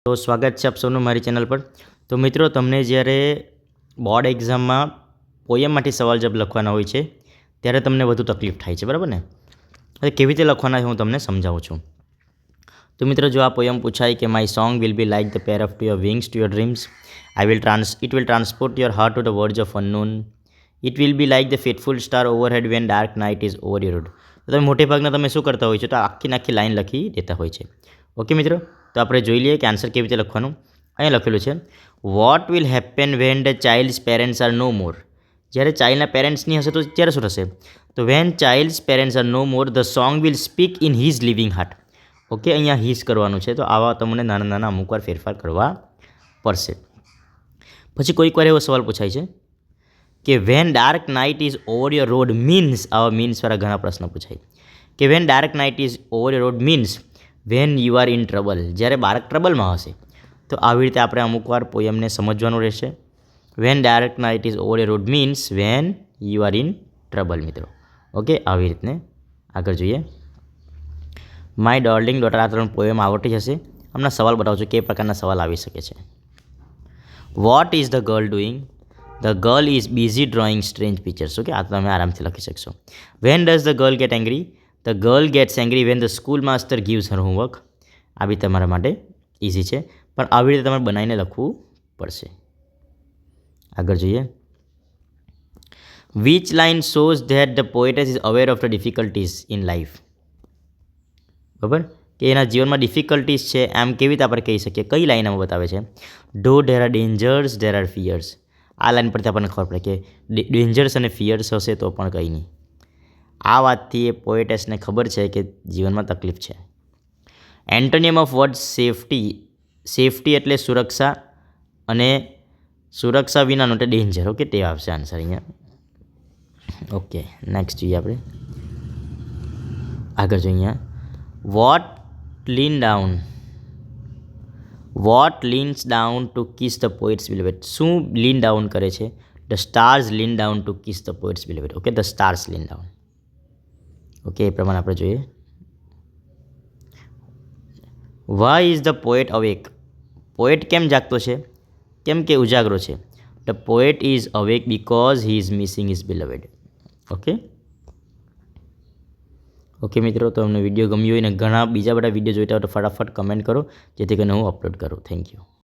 તો સ્વાગત છે આપ સૌનું મારી ચેનલ પર। તો મિત્રો તમને જ્યારે બોર્ડ એક્ઝામમાં પોયમમાંથી સવાલ જવાબ લખવાના હોય છે ત્યારે તમને વધુ તકલીફ થાય છે, બરાબર ને? હવે કેવી રીતે લખવાના છે હું તમને સમજાવું છું। તો મિત્રો જો આ પોયમ પૂછાય કે my song will be like the pair of to your wings to your dreams, it will transport your heart to the verge of unknown, it will be like the fateful star overhead when dark night is over your road. તો તમે મોટે ભાગના તમે શું કરતા હોય છો તો આખી લાઈન લખી દેતા હોય છે। ઓકે મિત્રો, તો આપણે જોઈ લઈએ કે આન્સર કેવી રીતે લખવાનું। અહીંયા લખેલું છે what will happen when the child's parents are no more. જ્યારે ચાઇલ્ડના પેરેન્ટ્સ નહીં હશે તો ત્યારે શું થશે? તો when child's parents are no more the song will speak in his living heart. Okay, અહીંયા હિઝ કરવાનું છે, તો આવા તમને નાના નાના અમુક વાર ફેરફાર કરવા પડશે। પછી કોઈક વાર એવો સવાલ પૂછાય છે કે van dark night is over your road means, આવા મીન્સવાળા ઘણા પ્રશ્ન પૂછાય કે van dark night is over your road means when you are in trouble, જ્યારે બાળક ટ્રબલમાં હશે। તો આવી રીતે આપણે અમુક વાર પોયમને સમજવાનું રહેશે। Van dark night is over your road means when you are in trouble મિત્રો। ઓકે, આવી રીતને આગળ જોઈએ। માય ડોર્લિંગ ડોટર, આ ત્રણ પોયમ આવડતી હશે। હમણાં સવાલ બતાવજો કે પ્રકારના સવાલ આવી શકે છે। What is the girl doing? The girl is busy drawing strange pictures. Okay, આ તમે આરામથી લખી શકશો। When does the girl get angry? The girl gets angry when the school master gives her homework. આ બી તમારા માટે ઇઝી છે, પણ આવી રીતે તમારે બનાવીને લખવું પડશે। આગળ જોઈએ। Which line shows that the poetess is aware of the difficulties in life? બરાબર, કે એના જીવનમાં ડિફિકલ્ટીઝ છે એમ કેવી રીતે આપણે કહી શકીએ? કઈ લાઈન આમાં બતાવે છે? ધો there are dangers there are fierce. આ લાઈન પરથી આપણને ખબર પડે કે ડેન્જર્સ અને ફિયર્સ હશે તો પણ કંઈ નહીં। આ વાતથી એ પોએટેસને ખબર છે કે જીવનમાં તકલીફ છે। એન્ટોનિયમ ઓફ વર્ડ સેફટી, સેફટી એટલે સુરક્ષા અને સુરક્ષા વિનાનો એટલે ડેન્જર। ઓકે, તે આવશે આન્સર અહીંયા। ઓકે, નેક્સ્ટ જોઈએ આપણે, આગળ જોઈએ। અહીંયા what leans down to kiss the poet's beloved? શું લીન ડાઉન કરે છે? The stars lean down to kiss the poet's beloved. Okay, the stars lean down. Okay, એ પ્રમાણે આપણે જોઈએ। Why is the poet awake? Poet કેમ જાગતો છે? કેમ કે ઉજાગરો છે? The poet is awake because he is missing is beloved. Okay મિત્રો, તો અમને વિડીયો ગમ્યો હોય ને ઘણા બીજા બધા વિડીયો જોઈતા હોય તો ફટાફટ કમેન્ટ કરો જેથી કરીને હું અપલોડ કરું। Thank you.